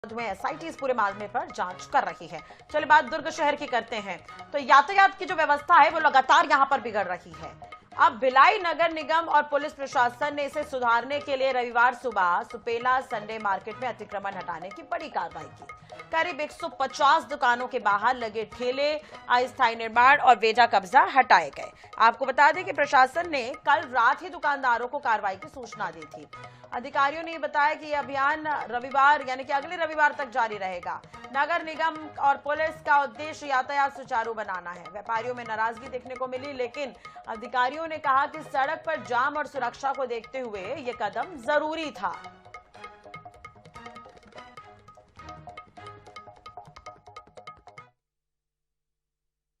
में एसआईटी इस पूरे मामले पर जांच कर रही है। चलिए बात दुर्ग शहर की करते हैं। तो यातायात की जो व्यवस्था है वो लगातार यहां पर बिगड़ रही है। अब भिलाई नगर निगम और पुलिस प्रशासन ने इसे सुधारने के लिए रविवार सुबह सुपेला संडे मार्केट में अतिक्रमण हटाने की बड़ी कार्रवाई की। करीब 150 दुकानों के बाहर लगे ठेले, अस्थायी निर्माण और वेजा कब्जा हटाए गए। आपको बता दें कि प्रशासन ने कल रात ही दुकानदारों को कार्रवाई की सूचना दी थी। अधिकारियों ने बताया कि यह अभियान रविवार यानी कि अगले रविवार तक जारी रहेगा। नगर निगम और पुलिस का उद्देश्य यातायात सुचारू बनाना है। व्यापारियों में नाराजगी देखने को मिली, लेकिन अधिकारियों ने कहा कि सड़क पर जाम और सुरक्षा को देखते हुए यह कदम जरूरी था।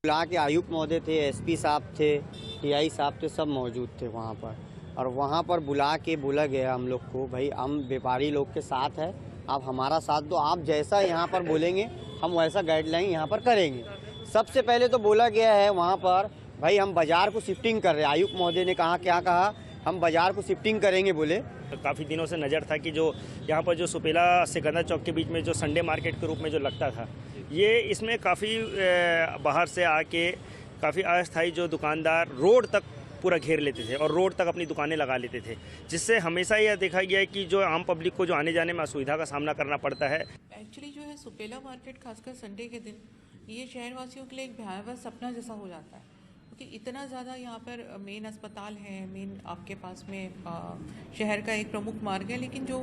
बुला के आयुक्त महोदय थे, एसपी साहब थे, टीआई साहब थे, सब मौजूद थे वहाँ पर। और वहाँ पर बुला के बोला गया हम लोग को, भाई हम व्यापारी लोग के साथ है, आप हमारा साथ दो, आप जैसा यहाँ पर बोलेंगे हम वैसा गाइडलाइन यहाँ पर करेंगे। सबसे पहले तो बोला गया है वहाँ पर, भाई हम बाजार को शिफ्टिंग कर रहे हैं। आयुक्त महोदय ने कहा, क्या कहा, हम बाजार को शिफ्टिंग करेंगे बोले। काफ़ी दिनों से नज़र था कि जो यहाँ पर जो सुपेला से गंदा चौक के बीच में जो संडे मार्केट के रूप में जो लगता था, ये इसमें काफ़ी बाहर से आके काफ़ी अस्थायी जो दुकानदार रोड तक पूरा घेर लेते थे और रोड तक अपनी दुकानें लगा लेते थे, जिससे हमेशा यह देखा गया है कि जो आम पब्लिक को जो आने जाने में असुविधा का सामना करना पड़ता है। एक्चुअली जो है सुपेला मार्केट खासकर संडे के दिन ये शहरवासियों के लिए एक भयावह सपना जैसा हो जाता है, क्योंकि इतना ज़्यादा यहाँ पर मेन अस्पताल है, मेन आपके पास में शहर का एक प्रमुख मार्ग है, लेकिन जो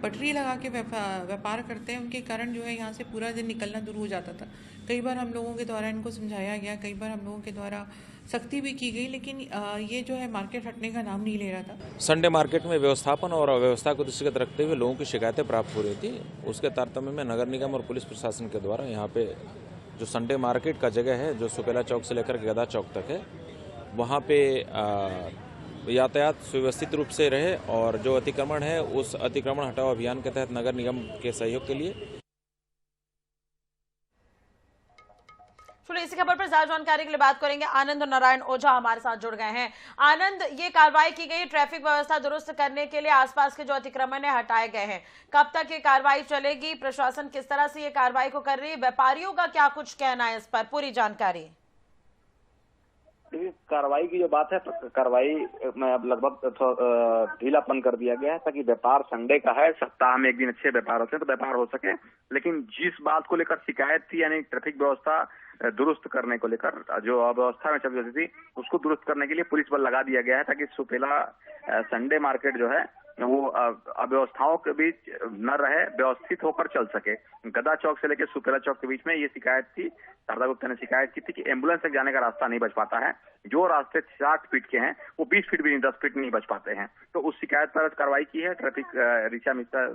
पटरी लगा के व्यापार करते हैं उनके कारण जो है यहाँ से पूरा दिन निकलना दूर हो जाता था। कई बार हम लोगों के द्वारा इनको समझाया गया, कई बार हम लोगों के द्वारा सख्ती भी की गई, लेकिन ये जो है मार्केट हटने का नाम नहीं ले रहा था। संडे मार्केट में व्यवस्थापन और अव्यवस्था को दृष्टिगत रखते हुए लोगों की शिकायतें प्राप्त हो रही थी। उसके तारतम्य में नगर निगम और पुलिस प्रशासन के द्वारा यहाँ पे जो संडे मार्केट का जगह है, जो सुपेला चौक से लेकर गदा चौक तक है, वहाँ पे यातायात सुव्यवस्थित रूप से रहे और जो अतिक्रमण है उस अतिक्रमण हटाओ अभियान के तहत नगर निगम के सहयोग के लिए। चलिए इसी खबर पर ज्यादा जानकारी के लिए बात करेंगे। आनंद और नारायण ओझा हमारे साथ जुड़ गए हैं। आनंद, ये कार्रवाई की गई ट्रैफिक व्यवस्था दुरुस्त करने के लिए, आसपास के जो अतिक्रमण है हटाए गए हैं, कब तक ये कार्रवाई चलेगी? प्रशासन किस तरह से ये कार्रवाई को कर रही है? व्यापारियों का क्या कुछ कहना है इस पर? पूरी जानकारी। कार्रवाई की जो बात है, कार्रवाई में अब लगभग ढीलापन कर दिया गया है, ताकि व्यापार संडे का है, सप्ताह में एक दिन अच्छे व्यापार होते हैं तो व्यापार हो सके। लेकिन जिस बात को लेकर शिकायत थी, यानी ट्रैफिक व्यवस्था दुरुस्त करने को लेकर, जो अव्यवस्था में चल रही थी उसको दुरुस्त करने के लिए पुलिस बल लगा दिया गया है, ताकि सुपेला संडे मार्केट जो है वो अव्यवस्थाओं के बीच न रहे, व्यवस्थित होकर चल सके। गदा चौक से लेकर सुपेला चौक के बीच में ये शिकायत थी, शारदा गुप्ता ने शिकायत की थी कि एम्बुलेंस तक जाने का रास्ता नहीं बच पाता है। जो रास्ते 60 फीट के हैं वो 20 फीट भी नहीं, 10 फीट नहीं बच पाते हैं। तो उस शिकायत पर कार्रवाई की है। ट्रैफिक ऋचा मिश्रा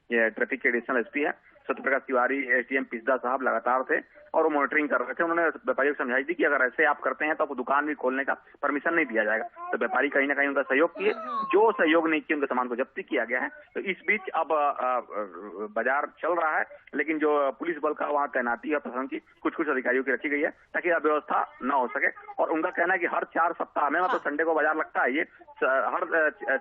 ट्रैफिक के एडिशनल एसपी है, सत्यप्रकाश तिवारी एसडीएम पिस्दा साहब लगातार थे और वो मॉनिटरिंग कर रहे थे। उन्होंने व्यापारियों को समझाई थी कि अगर ऐसे आप करते हैं तो आपको दुकान भी खोलने का परमिशन नहीं दिया जाएगा। तो व्यापारी कहीं ना कहीं उनका सहयोग किए, जो सहयोग नहीं किए उनके सामान को जब्ती किया गया है। तो इस बीच अब बाजार चल रहा है, लेकिन जो पुलिस बल का वहाँ तैनाती है प्रशासन की कुछ अधिकारियों की रखी गई है, ताकि अव्यवस्था न हो सके। और उनका कहना है कि हर 4 सप्ताह में, मतलब संडे को बाजार लगता है, ये हर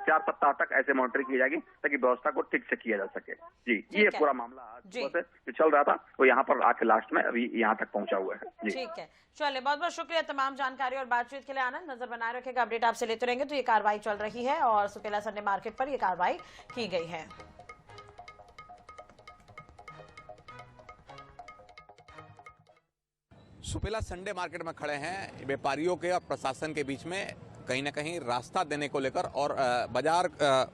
4 सप्ताह तक ऐसे मॉनिटरिंग की जाएगी ताकि व्यवस्था को ठीक से किया जा सके। जी, ये पूरा मामला आज जो चल रहा था वो यहाँ पर आके लास्ट में अभी यहाँ तक पहुंचा हुआ है। ठीक है, चलिए बहुत बहुत शुक्रिया तमाम जानकारी और बातचीत के लिए आनंद। नजर बनाए रखेगा, अपडेट आपसे लेते रहेंगे। तो ये कार्रवाई चल रही है और सुपेला संडे मार्केट पर ये कार्रवाई की गई है। सुपेला संडे मार्केट में खड़े हैं। व्यापारियों के और प्रशासन के बीच में कहीं ना कहीं रास्ता देने को लेकर और बाजार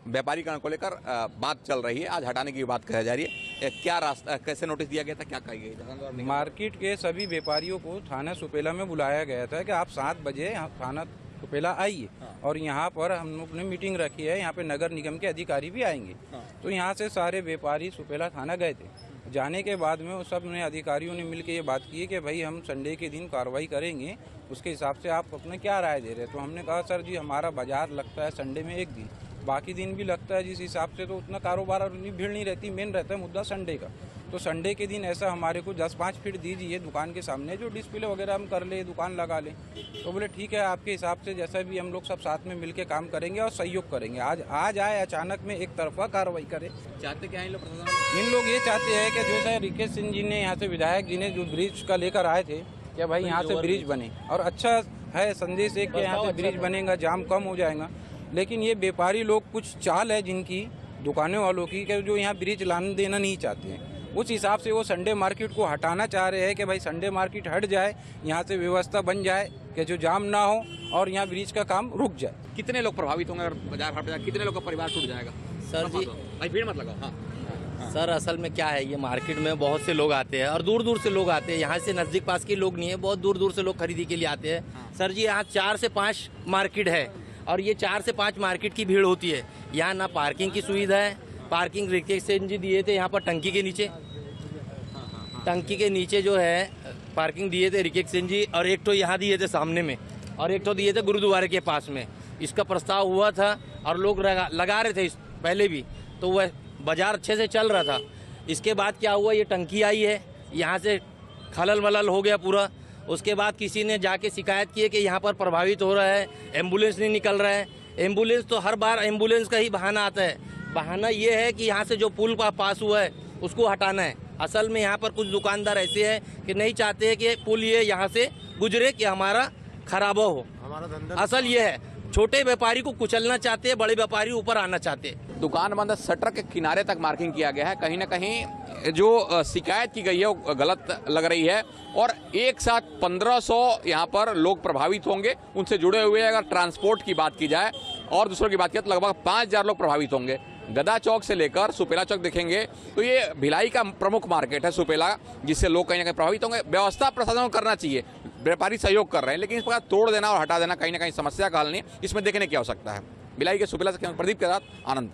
व्यापारीकरण को लेकर बात चल रही है। आज हटाने की बात कही जा रही है। क्या रास्ता, कैसे नोटिस दिया गया था, क्या कही गई? मार्केट के सभी व्यापारियों को थाना सुपेला में बुलाया गया था कि आप 7 बजे यहाँ थाना सुपेला आइए। और यहाँ पर हम लोग ने मीटिंग रखी है, यहाँ पे नगर निगम के अधिकारी भी आएंगे। तो यहाँ से सारे व्यापारी सुपेला थाना गए थे। जाने के बाद में उस सब ने अधिकारियों ने मिलकर ये बात की कि भाई हम संडे के दिन कार्रवाई करेंगे, उसके हिसाब से आप अपने क्या राय दे रहे हैं? तो हमने कहा सर जी, हमारा बाजार लगता है संडे में एक दिन, बाकी दिन भी लगता है जिस हिसाब से, तो उतना कारोबार और भीड़ नहीं रहती। मेन रहता है मुद्दा संडे का। तो संडे के दिन ऐसा हमारे को 10-5 फीट दीजिए दुकान के सामने, जो डिस्प्ले वगैरह हम कर ले, दुकान लगा लें। तो बोले ठीक है, आपके हिसाब से जैसा भी हम लोग सब साथ में मिलके काम करेंगे और सहयोग करेंगे। आज आए अचानक में एक तरफा कार्रवाई करे। चाहते क्या इन लोग प्रशासन? इन लोग ये चाहते हैं कि जो है रिकेश सिंह जी ने यहाँ से, विधायक जी ने जो ब्रिज का लेकर आए थे, क्या भाई यहाँ से ब्रिज बने, और अच्छा है संदेश है कि यहाँ से ब्रिज बनेगा, जाम कम हो जाएगा। लेकिन ये व्यापारी लोग कुछ चाल है जिनकी, दुकानों वालों की, कि जो यहाँ ब्रिज लाने देना नहीं चाहते हैं। उस हिसाब से वो संडे मार्केट को हटाना चाह रहे हैं कि भाई संडे मार्केट हट जाए, यहाँ से व्यवस्था बन जाए कि जो जाम ना हो और यहाँ ब्रिज का काम रुक जाए। कितने लोग प्रभावित होंगे अगर बाजार हट जाए? कितने लोग का परिवार टूट जाएगा? सर जी, भाई भीड़ मत लगाओ। हाँ, सर असल में क्या है, ये मार्केट में बहुत से लोग आते हैं और दूर दूर से लोग आते हैं। यहाँ से नज़दीक पास के लोग नहीं है, बहुत दूर दूर से लोग खरीदी के लिए आते हैं। सर जी, यहाँ 4 से 5 मार्केट है और ये 4 से 5 मार्केट की भीड़ होती है। यहाँ ना पार्किंग की सुविधा है। पार्किंग रिकेश सिंह जी दिए थे यहाँ पर टंकी के नीचे, टंकी के नीचे जो है पार्किंग दिए थे रिकेश सिंह जी, और एक तो यहाँ दिए थे सामने में, और एक तो दिए थे गुरुद्वारे के पास में। इसका प्रस्ताव हुआ था और लोग लगा रहे थे पहले भी, तो वह बाजार अच्छे से चल रहा था। इसके बाद क्या हुआ, ये टंकी आई है, यहाँ से खलल मलल हो गया पूरा। उसके बाद किसी ने जाके शिकायत की है कि यहाँ पर प्रभावित हो रहा है, एम्बुलेंस नहीं निकल रहा है। एम्बुलेंस तो हर बार एम्बुलेंस का ही बहाना आता है। बहाना ये है कि यहाँ से जो पुल पास हुआ है उसको हटाना है। असल में यहाँ पर कुछ दुकानदार ऐसे हैं कि नहीं चाहते हैं कि पुल ये यहाँ से गुजरे कि हमारा खराबा हो। हमारा धंधा असल ये है, छोटे व्यापारी को कुचलना चाहते हैं, बड़े व्यापारी ऊपर आना चाहते हैं। दुकान बंद, शटर के किनारे तक मार्किंग किया गया है। कहीं ना कहीं जो शिकायत की गई है वो गलत लग रही है, और एक साथ 1500 यहाँ पर लोग प्रभावित होंगे। उनसे जुड़े हुए अगर ट्रांसपोर्ट की बात की जाए और दूसरों की बात की तो लगभग 5000 लोग प्रभावित होंगे। गदा चौक से लेकर सुपेला चौक देखेंगे तो ये भिलाई का प्रमुख मार्केट है सुपेला, जिससे लोग कहीं ना कहीं प्रभावित होंगे। व्यवस्था प्रशासन को करना चाहिए, व्यापारी सहयोग कर रहे हैं, लेकिन इस प्रकार तोड़ देना और हटा देना कहीं ना कहीं समस्या का हल नहीं, इसमें देखने की आवश्यकता है। भिलाई के सुपेला से प्रदीप के साथ आनंद।